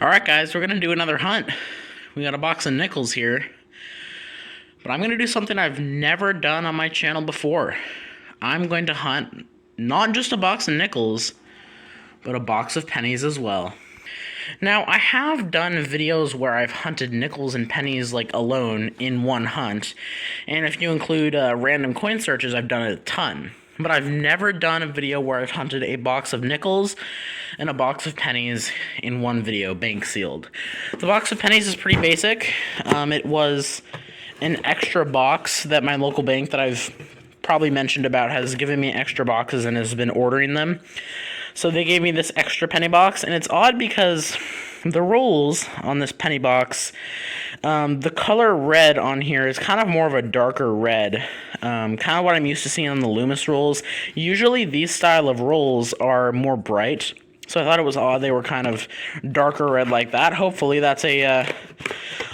Alright guys, we're going to do another hunt. We got a box of nickels here. But I'm going to do something I've never done on my channel before. I'm going to hunt not just a box of nickels, but a box of pennies as well. Now, I have done videos where I've hunted nickels and pennies like alone in one hunt. And if you include random coin searches, I've done it a ton. But I've never done a video where I've hunted a box of nickels and a box of pennies in one video, bank sealed. The box of pennies is pretty basic. It was an extra box that my local bank that I've probably mentioned about has given me extra boxes and has been ordering them. So they gave me this extra penny box, and it's odd because the rolls on this penny box, the color red on here is kind of more of a darker red, kind of what I'm used to seeing on the Loomis rolls. Usually these style of rolls are more bright, so I thought it was odd they were kind of darker red like that. Hopefully that's a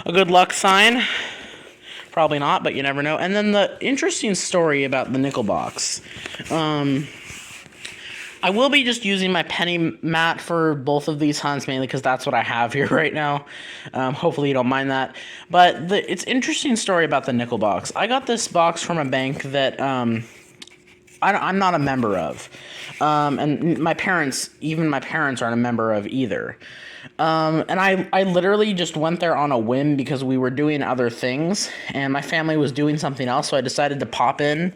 good luck sign. Probably not, but you never know. And then the interesting story about the nickel box. I will be just using my penny mat for both of these hunts, mainly because that's what I have here right now. Hopefully you don't mind that. But it's interesting story about the nickel box. I got this box from a bank that I'm not a member of. And my parents aren't a member of either. And I literally just went there on a whim because we were doing other things, and my family was doing something else, so I decided to pop in.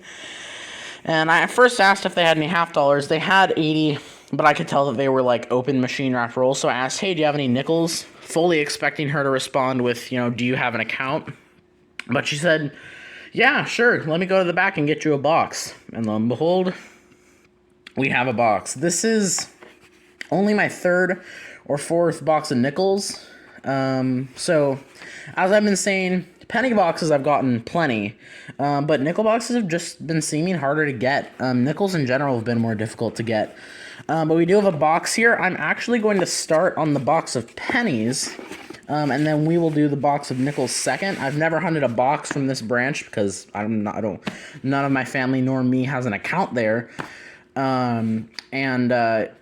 And I first asked if they had any half dollars. They had 80, but I could tell that they were like open machine wrap rolls. So I asked, hey, do you have any nickels? Fully expecting her to respond with, do you have an account? But she said, yeah, sure. Let me go to the back and get you a box. And lo and behold, we have a box. This is only my third or fourth box of nickels. So as I've been saying, penny boxes I've gotten plenty, but nickel boxes have just been seeming harder to get. Nickels in general have been more difficult to get. But we do have a box here. I'm actually going to start on the box of pennies, and then we will do the box of nickels second. I've never hunted a box from this branch because none of my family nor me has an account there. I've never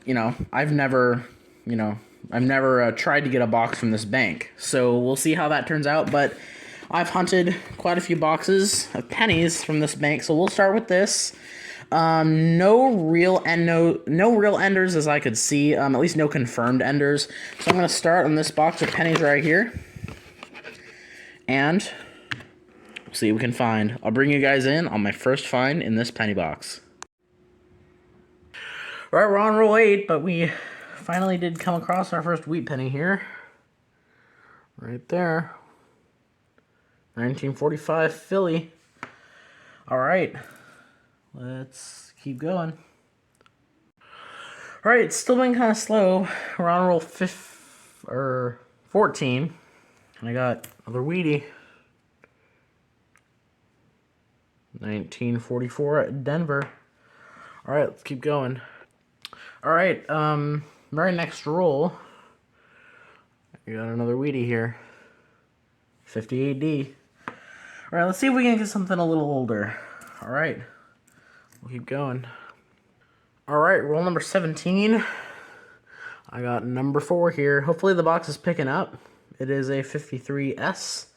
tried to get a box from this bank. So we'll see how that turns out, but I've hunted quite a few boxes of pennies from this bank, so we'll start with this. No real enders as I could see, at least no confirmed enders. So I'm going to start on this box of pennies right here, and see what we can find. I'll bring you guys in on my first find in this penny box. Right, we're on roll 8, but we finally did come across our first wheat penny here. Right there. 1945 Philly. Alright, let's keep going. Alright, it's still been kind of slow. We're on roll 14. And I got another wheatie. 1944 at Denver. Alright, let's keep going. Alright, very next roll. We got another wheatie here. 58D. Alright, let's see if we can get something a little older. Alright, we'll keep going. Alright, roll number 17. I got number 4 here. Hopefully the box is picking up. It is a 53S.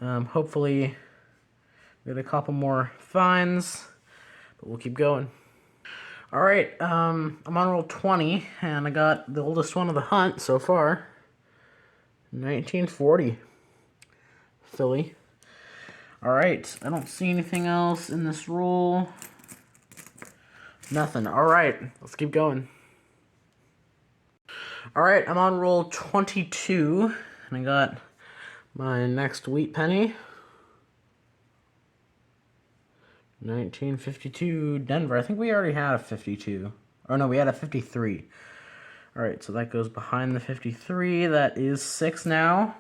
Hopefully get a couple more finds, but we'll keep going. Alright, I'm on roll 20, and I got the oldest one of the hunt so far. 1940 Philly. Alright, I don't see anything else in this roll. Nothing. Alright, let's keep going. Alright, I'm on roll 22, and I got my next wheat penny. 1952 Denver. I think we already had a 52. Oh no, we had a 53. Alright, so that goes behind the 53. That is 6 now.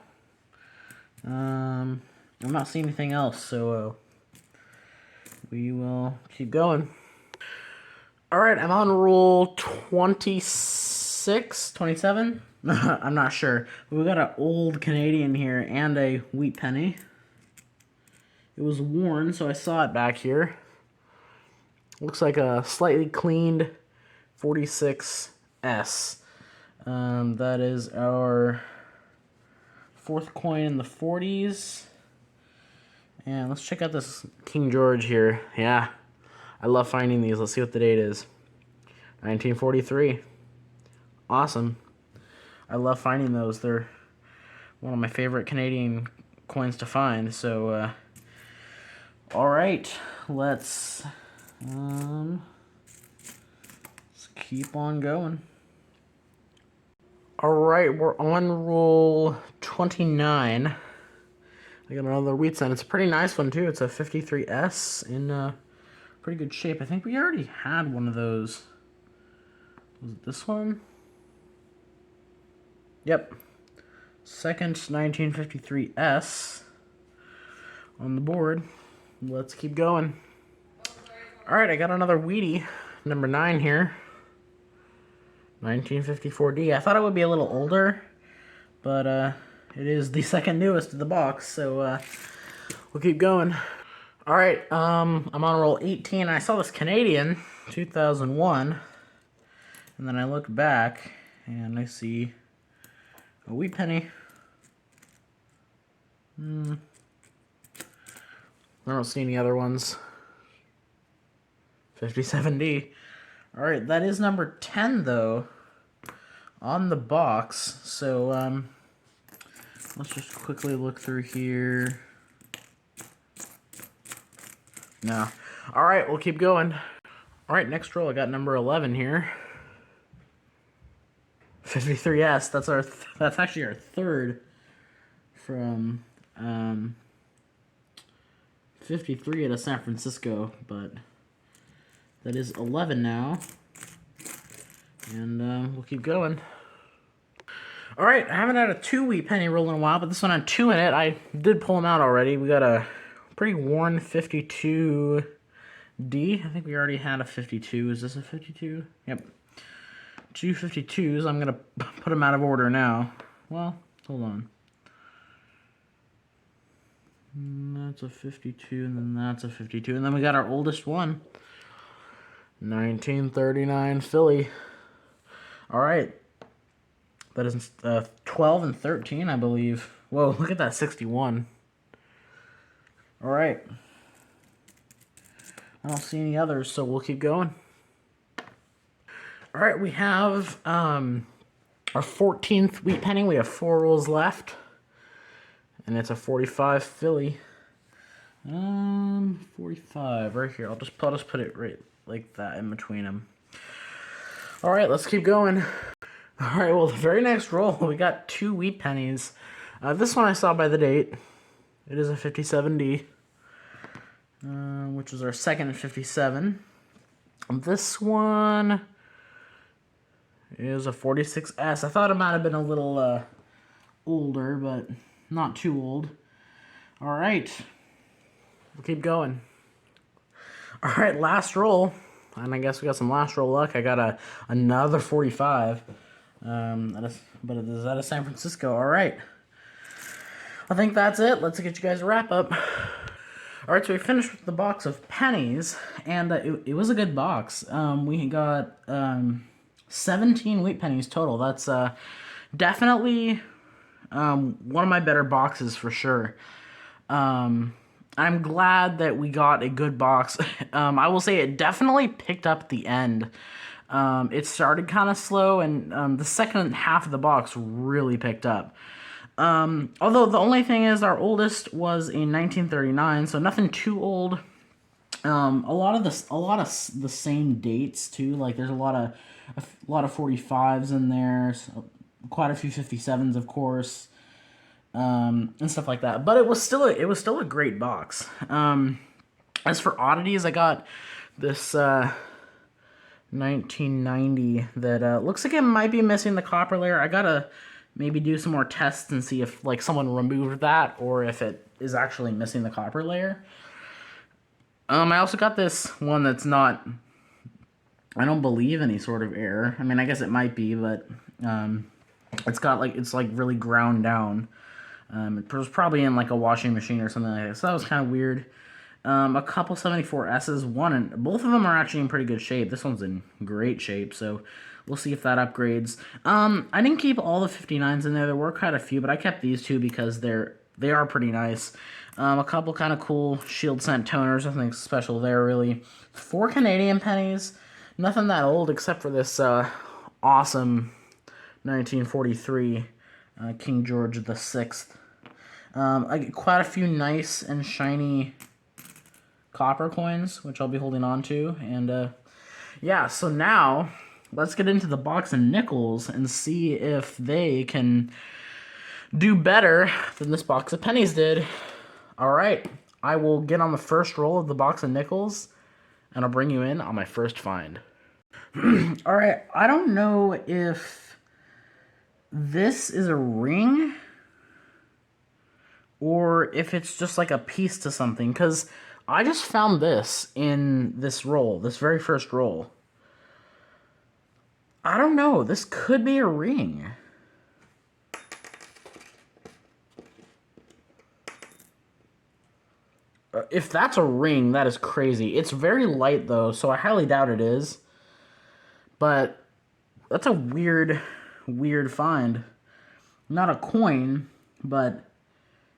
I'm not seeing anything else, so we will keep going. Alright, I'm on roll 26, 27? I'm not sure. We got an old Canadian here and a wheat penny. It was worn, so I saw it back here. Looks like a slightly cleaned 46S. That is our fourth coin in the 40s. And let's check out this King George here. Yeah, I love finding these. Let's see what the date is. 1943. Awesome. I love finding those. They're one of my favorite Canadian coins to find. So, all right, let's keep on going. All right, we're on roll 29. I got another wheat cent. It's a pretty nice one too. It's a 53S in pretty good shape. I think we already had one of those. Was it this one? Yep. Second 1953S on the board. Let's keep going. All right, I got another Wheatie, number 9 here. 1954D. I thought it would be a little older, but it is the second newest of the box, so we'll keep going. All right, I'm on roll 18. I saw this Canadian, 2001, and then I look back and I see a wheat penny. I don't see any other ones. 57D. All right, that is number 10 though on the box. So let's just quickly look through here. No. All right, we'll keep going. All right, next roll I got number 11 here. 53S. That's actually our third from 53 out of San Francisco, but that is 11 now. And we'll keep going. All right, I haven't had a 2 wheat penny roll in a while, but this one had 2 in it. I did pull them out already. We got a pretty worn 52D. I think we already had a 52. Is this a 52? Yep. 2 52s. I'm going to put them out of order now. Well, hold on. That's a 52, and then that's a 52. And then we got our oldest one. 1939 Philly. All right. That is 12 and 13, I believe. Whoa, look at that 61. All right. I don't see any others, so we'll keep going. All right, we have our 14th wheat penny. We have 4 rolls left, and it's a 45 Philly. 45 right here. I'll just put it right like that in between them. All right, let's keep going. All right, well, the very next roll, we got 2 wheat pennies. This one I saw by the date. It is a 57D, which is our second 57. This one is a 46S. I thought it might have been a little older, but not too old. All right, we'll keep going. All right, last roll, and I guess we got some last roll luck. I got another 45. But it is out of San Francisco. All right. I think that's it. Let's get you guys a wrap up. All right, so we finished with the box of pennies, and it was a good box. We got 17 wheat pennies total. That's definitely one of my better boxes for sure. I'm glad that we got a good box. I will say it definitely picked up at the end. It started kind of slow, and the second half of the box really picked up. Although the only thing is our oldest was in 1939, so nothing too old. A lot of the same dates too. Like there's a lot of 45s in there, so quite a few 57s, of course, and stuff like that. But it was still a great box. As for oddities, I got this 1990 that looks like it might be missing the copper layer. I gotta maybe do some more tests and see if like someone removed that or if it is actually missing the copper layer. I also got this one that's not, I don't believe any sort of error. I mean, I guess it might be, but it's like really ground down. It was probably in like a washing machine or something like that. So that was kind of weird. A couple 74S's, both of them are actually in pretty good shape. This one's in great shape, so We'll see if that upgrades. I didn't keep all the 59s in there. There were quite a few, but I kept these two because they are pretty nice. A couple kind of cool shield scent toners. Nothing special there, really. 4 Canadian pennies. Nothing that old except for this awesome 1943 King George VI. I get quite a few nice and shiny copper coins, which I'll be holding on to. And yeah, so now let's get into the box of nickels and see if they can do better than this box of pennies did. All right, I will get on the first roll of the box of nickels, and I'll bring you in on my first find. All right, I don't know if this is a ring or if it's just like a piece to something, because I just found this in this roll, this very first roll. I don't know, this could be a ring. If that's a ring, that is crazy. It's very light, though, so I highly doubt it is. But that's a weird find. Not a coin, but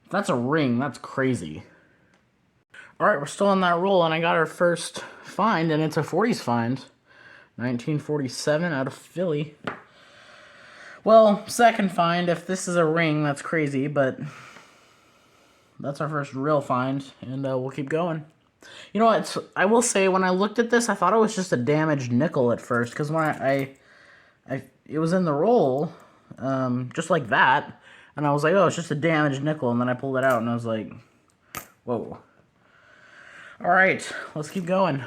if that's a ring, that's crazy. Alright, we're still on that roll, and I got our first find, and it's a 40s find. 1947 out of Philly. Well, second find. If this is a ring, that's crazy, but that's our first real find, and we'll keep going. You know what? I will say, when I looked at this, I thought it was just a damaged nickel at first, because when it was in the roll, just like that, and I was like, oh, it's just a damaged nickel, and then I pulled it out, and I was like, whoa. All right, let's keep going.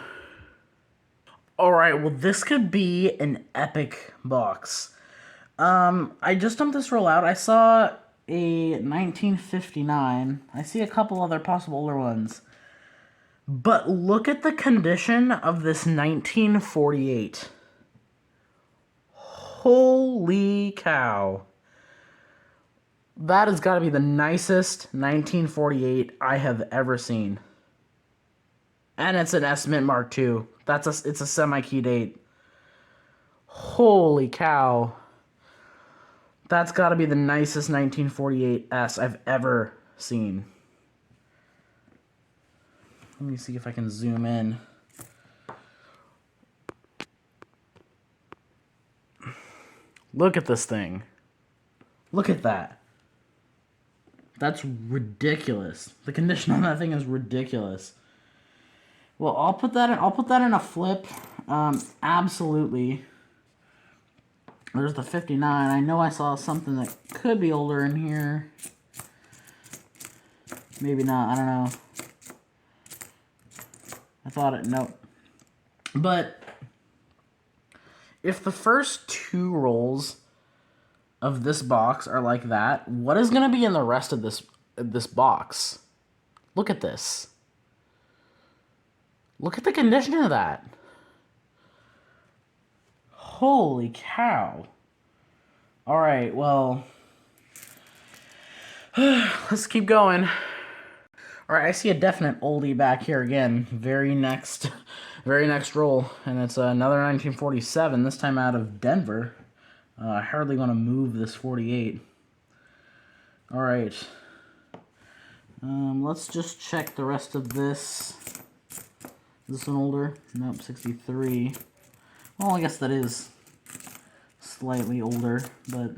All right, well, this could be an epic box. I just dumped this roll out. I saw a 1959. I see a couple other possible older ones. But look at the condition of this 1948. Holy cow. That has got to be the nicest 1948 I have ever seen. And it's an S Mint Mark II. It's a semi-key date. Holy cow. That's got to be the nicest 1948 S I've ever seen. Let me see if I can zoom in. Look at this thing. Look at that. That's ridiculous. The condition on that thing is ridiculous. Well, I'll put that in a flip. Absolutely. There's the 59. I know I saw something that could be older in here. Maybe not. I don't know. I thought it. Nope. But if the first two rolls of this box are like that, what is going to be in the rest of this box? Look at this. Look at the condition of that. Holy cow. All right, well, let's keep going. All right, I see a definite oldie back here again. Very next roll, and it's another 1947, this time out of Denver. I hardly want to move this 48. All right. Let's just check the rest of this. Is this one older? Nope, 63. Well, I guess that is slightly older, but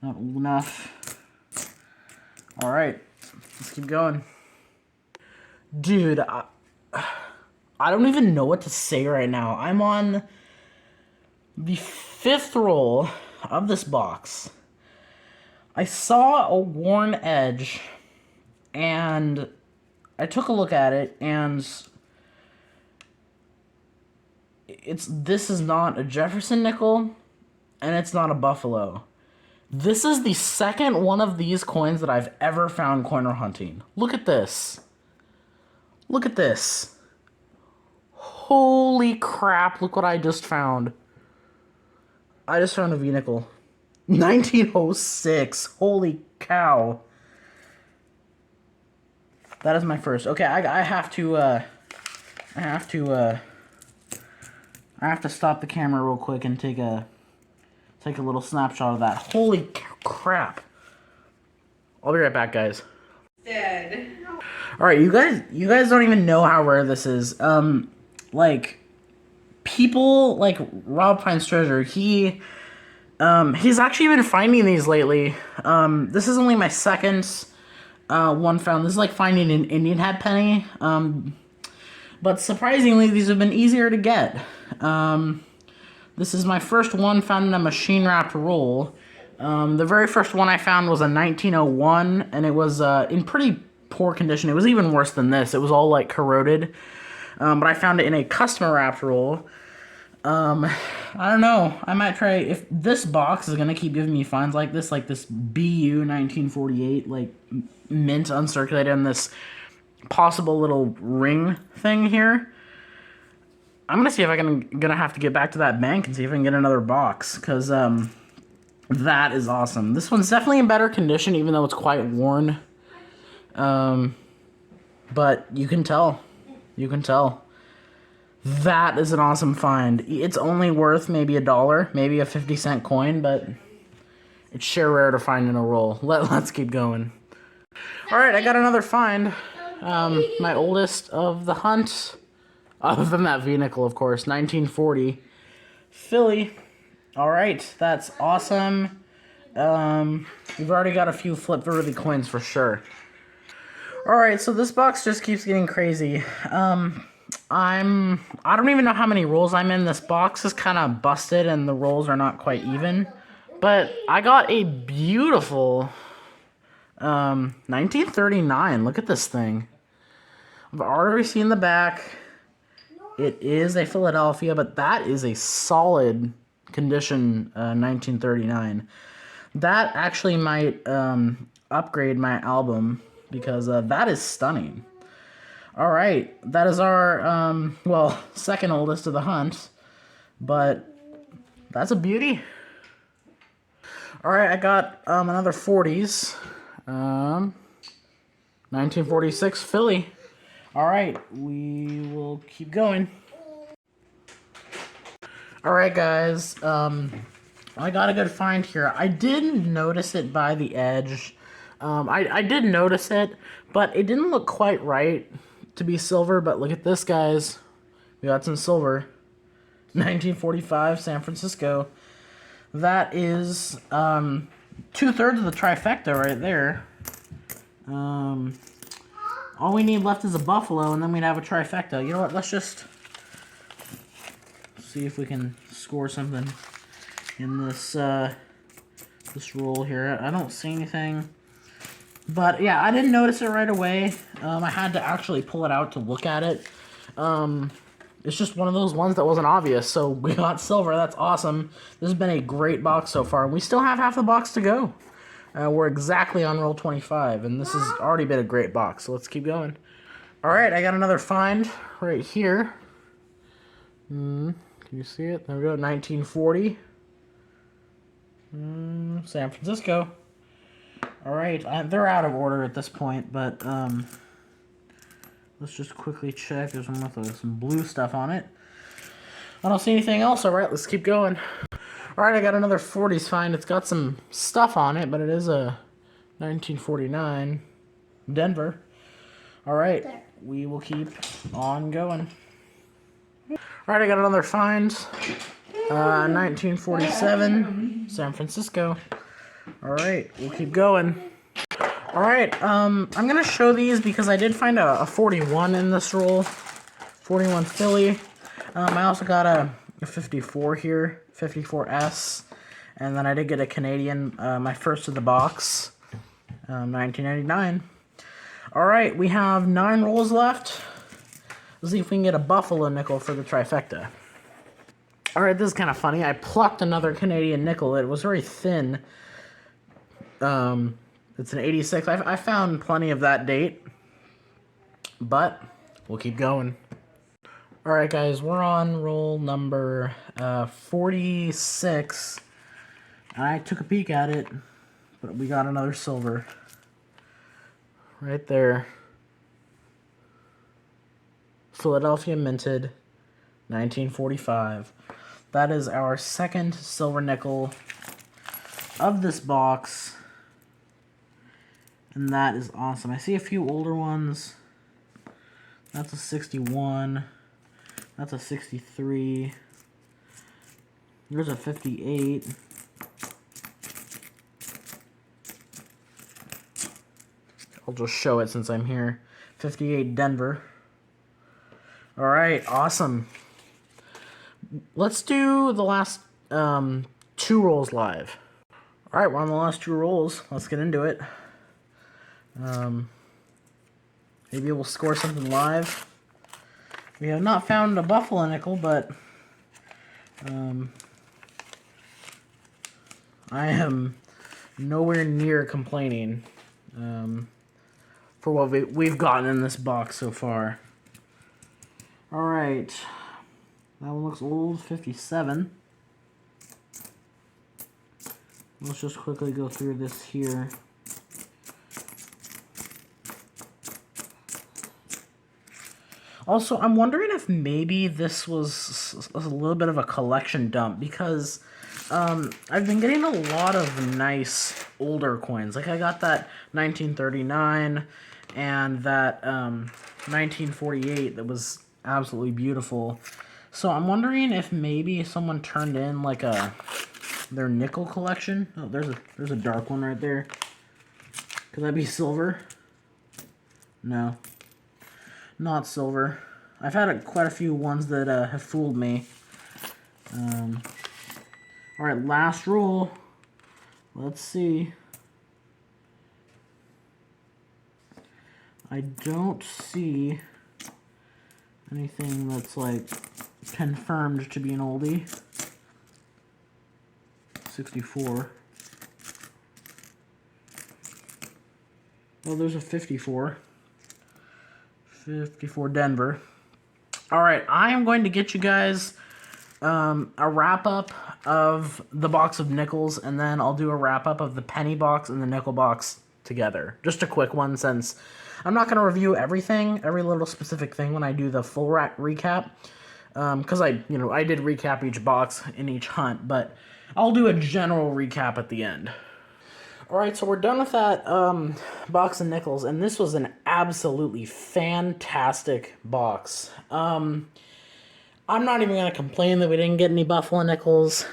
not old enough. All right, let's keep going. Dude, I don't even know what to say right now. I'm on the 5th roll of this box. I saw a worn edge, and I took a look at it, and this is not a Jefferson nickel, and it's not a Buffalo. This is the second one of these coins that I've ever found coiner hunting. Look at this. Look at this. Holy crap, look what I just found. I just found a V-nickel. 1906. Holy cow. That is my first. Okay, I have to I have to stop the camera real quick and take a little snapshot of that. Holy crap. I'll be right back, guys. Dead. Alright, you guys don't even know how rare this is. Like, people like Rob Finds Treasure, he's actually been finding these lately. This is only my second one found. This is like finding an Indian hat penny. But surprisingly, these have been easier to get. This is my first one found in a machine wrapped roll. The very first one I found was a 1901, and it was in pretty poor condition. It was even worse than this. It was all like corroded. But I found it in a customer wrapped roll. I don't know. I might try, if this box is gonna keep giving me finds like this BU 1948, like mint uncirculated, and this possible little ring thing here. I'm gonna see if gonna have to get back to that bank and see if I can get another box, because that is awesome. This one's definitely in better condition, even though it's quite worn. But you can tell. You can tell. That is an awesome find. It's only worth maybe $1, maybe a 50-cent coin, but it's sure rare to find in a roll. Let's keep going. Alright, I got another find. My oldest of the hunt, other than that V-nickel, of course, 1940. Philly. Alright, that's awesome. We've already got a few flip-worthy coins for sure. Alright, so this box just keeps getting crazy. I don't even know how many rolls I'm in. This box is kind of busted and the rolls are not quite even. But I got a beautiful 1939. Look at this thing. I've already seen the back. It is a Philadelphia, but that is a solid condition 1939. That actually might upgrade my album, because that is stunning. Alright, that is our, well, second oldest of the hunt, but that's a beauty. Alright, I got another 40s, 1946 Philly. Alright, we will keep going. Alright guys, I got a good find here. I didn't notice it by the edge. I did notice it, but it didn't look quite right to be silver. But look at this, guys. We got some silver. 1945 San Francisco. That is 2/3 of the trifecta right there. All we need left is a buffalo, and then we'd have a trifecta. You know what? Let's just see if we can score something in this this roll here. I don't see anything. But yeah, I didn't notice it right away. I had to actually pull it out to look at it. It's just one of those ones that wasn't obvious. So we got silver. That's awesome. This has been a great box so far. We still have half the box to go. We're exactly on roll 25, and this has already been a great box. So let's keep going. All right, I got another find right here. Can you see it? There we go. 1940. San Francisco. All right, they're out of order at this point, but let's just quickly check. There's one with some blue stuff on it. I don't see anything else. All right, let's keep going. All right, I got another 40s find. It's got some stuff on it, but it is a 1949 Denver. All right, we will keep on going. All right, I got another find. 1947 San Francisco. All right, we'll keep going. All right, I'm going to show these because I did find a 41 in this roll. 41 Philly. I also got a 54 here, 54S. And then I did get a Canadian, my first of the box, 1999. All right, we have 9 rolls left. Let's see if we can get a buffalo nickel for the trifecta. All right, this is kind of funny. I plucked another Canadian nickel. It was very thin. It's an 86. I found plenty of that date, but we'll keep going. All right, guys, we're on roll number 46. I took a peek at it, but we got another silver right there. Philadelphia minted, 1945. That is our second silver nickel of this box. And that is awesome. I see a few older ones. That's a 61. That's a 63. There's a 58. I'll just show it since I'm here. 58 Denver. Alright, awesome. Let's do the last 2 rolls live. Alright, we're on the last 2 rolls. Let's get into it. Maybe we'll score something live. We have not found a Buffalo nickel, but I am nowhere near complaining for what we've gotten in this box so far. Alright, that one looks old, 57. Let's just quickly go through this here. Also, I'm wondering if maybe this was a little bit of a collection dump, because I've been getting a lot of nice older coins. Like, I got that 1939 and that 1948 that was absolutely beautiful. So I'm wondering if maybe someone turned in like their nickel collection. Oh, there's a dark one right there. Could that be silver? No. Not silver. I've had quite a few ones that have fooled me. Alright, last roll. Let's see. I don't see anything that's like confirmed to be an oldie. 64. Oh, there's a 54. 54 Denver. Alright, I am going to get you guys a wrap-up of the box of nickels, and then I'll do a wrap-up of the penny box and the nickel box together. Just a quick one, since I'm not going to review everything, every little specific thing when I do the full recap, because I did recap each box in each hunt, but I'll do a general recap at the end. Alright, so we're done with that box of nickels, and this was an absolutely fantastic box. I'm not even going to complain that we didn't get any Buffalo nickels.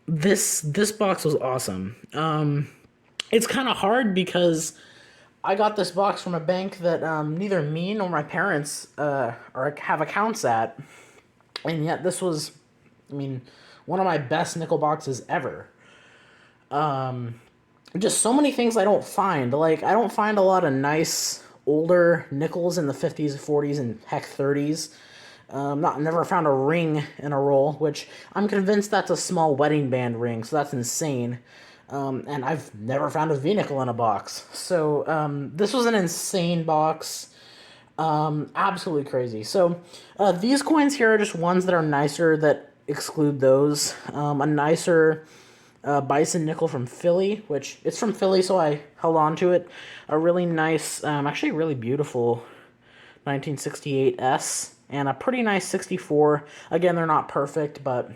This box was awesome. It's kind of hard because I got this box from a bank that neither me nor my parents have accounts at, and yet this was, one of my best nickel boxes ever. Just so many things I don't find. Like, I don't find a lot of nice older nickels in the 50s, 40s, and heck 30s. Never found a ring in a roll, which I'm convinced that's a small wedding band ring, so that's insane. And I've never found a V-nickel in a box. So, this was an insane box. Absolutely crazy. So, these coins here are just ones that are nicer that exclude those. A nicer Bison nickel from Philly, which it's from Philly, so I held on to it. A really nice, actually really beautiful 1968 S, and a pretty nice 64. Again, they're not perfect, but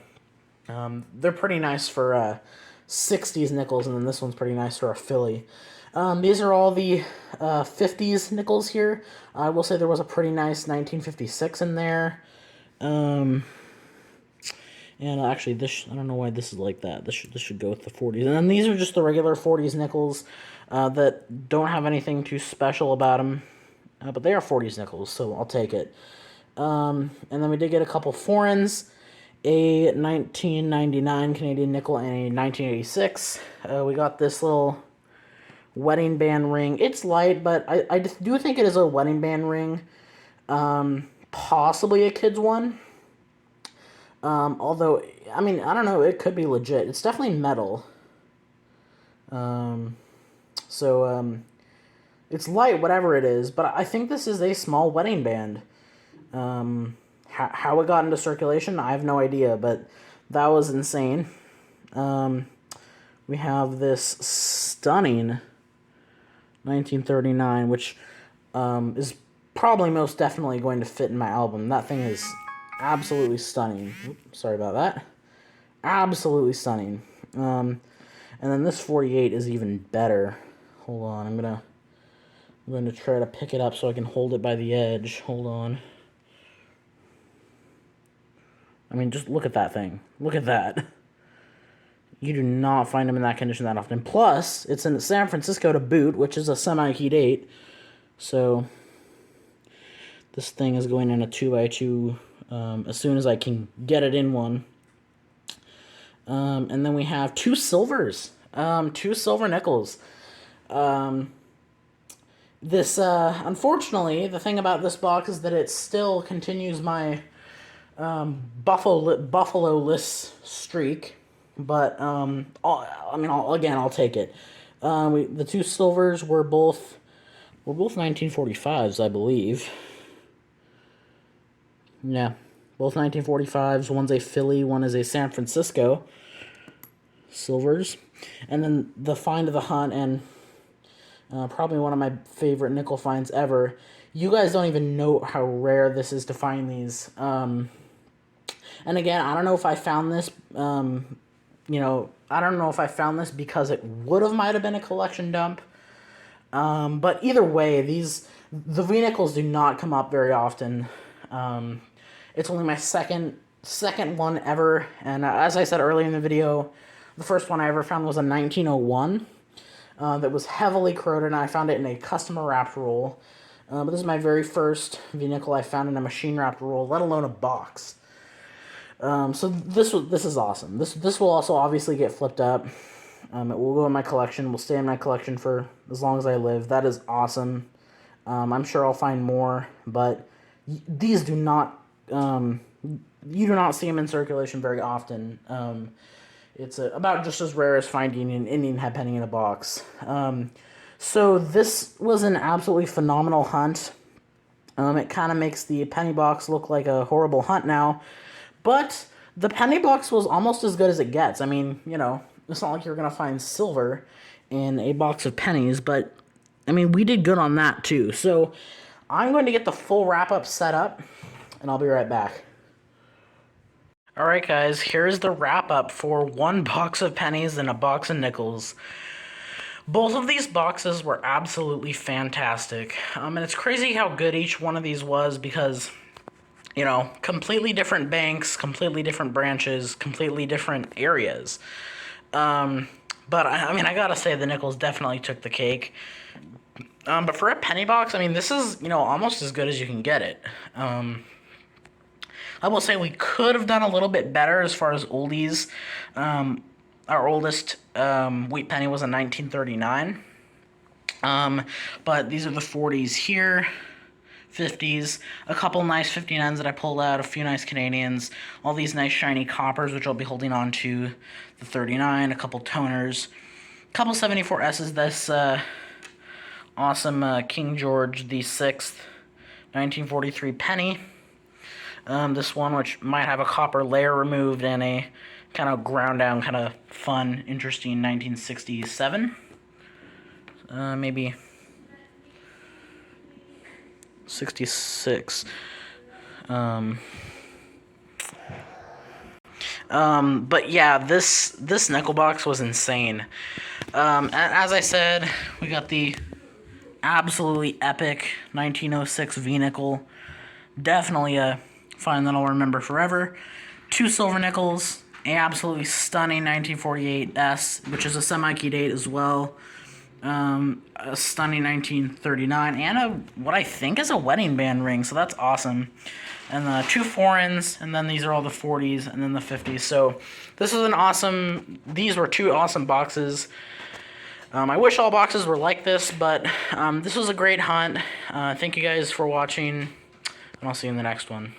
they're pretty nice for 60s nickels, and then this one's pretty nice for a Philly. These are all the 50s nickels here. I will say there was a pretty nice 1956 in there. And actually, I don't know why this is like that. This should go with the 40s. And then these are just the regular 40s nickels that don't have anything too special about them. But they are 40s nickels, so I'll take it. And then we did get a couple foreigns. A 1999 Canadian nickel and a 1986. We got this little wedding band ring. It's light, but I do think it is a wedding band ring. Possibly a kid's one. Although, I don't know, it could be legit. It's definitely metal. It's light, whatever it is, but I think this is a small wedding band. How it got into circulation, I have no idea, but that was insane. We have this stunning 1939, which is probably most definitely going to fit in my album. That thing is absolutely stunning. Oops, sorry about that. Absolutely stunning. And then this 48 is even better. Hold on, I'm going to try to pick it up so I can hold it by the edge. Hold on. I mean, just look at that thing. Look at that. You do not find them in that condition that often. Plus, it's in San Francisco to boot, which is a semi-keyed 8. So, this thing is going in a 2x2 as soon as I can get it in one. And then we have 2 silvers. 2 silver nickels. Unfortunately, the thing about this box is that it still continues my Buffalo-less streak. But, I'll take it. The 2 silvers were both 1945s, I believe. Yeah, both 1945s. One's a Philly, one is a San Francisco. Silvers. And then the find of the hunt, and probably one of my favorite nickel finds ever. You guys don't even know how rare this is to find these. And again, I don't know if I found this, I don't know if I found this because it might have been a collection dump. But either way, the V-nickels do not come up very often. It's only my second one ever, and as I said earlier in the video, the first one I ever found was a 1901 that was heavily corroded, and I found it in a customer wrapped roll. But this is my very first V-nickel I found in a machine wrapped roll, let alone a box. So this is awesome. This will also obviously get flipped up. It will go in my collection. Will stay in my collection for as long as I live. That is awesome. I'm sure I'll find more, but these do not. You do not see them in circulation very often. It's about just as rare as finding an Indian head penny in a box. So this was an absolutely phenomenal hunt. It kind of makes the penny box look like a horrible hunt now. But the penny box was almost as good as it gets. I mean, it's not like you're going to find silver in a box of pennies, but, I mean, we did good on that, too. So, I'm going to get the full wrap-up set up, and I'll be right back. Alright, guys, here's the wrap-up for 1 box of pennies and a box of nickels. Both of these boxes were absolutely fantastic. And it's crazy how good each one of these was because, completely different banks, completely different branches, completely different areas. But, I gotta say the nickels definitely took the cake. But for a penny box, this is, almost as good as you can get it. I will say we could have done a little bit better as far as oldies. Our oldest wheat penny was a 1939. But these are the 40s here. 50s, a couple nice 59s that I pulled out, a few nice Canadians, all these nice shiny coppers, which I'll be holding on to, the 39, a couple toners, a couple 74S's, this awesome King George the 6th, 1943 penny, this one which might have a copper layer removed and a kind of ground down, kind of fun, interesting 1967, maybe 66. But yeah, this nickel box was insane. As I said, we got the absolutely epic 1906 V-nickel. Definitely a find that I'll remember forever. 2 silver nickels, a absolutely stunning 1948 S, which is a semi-key date as well. A stunning 1939, and what I think is a wedding band ring, so that's awesome. And the 2 foreigns, and then these are all the 40s, and then the 50s. So this was these were 2 awesome boxes. I wish all boxes were like this, but this was a great hunt. Thank you guys for watching, and I'll see you in the next one.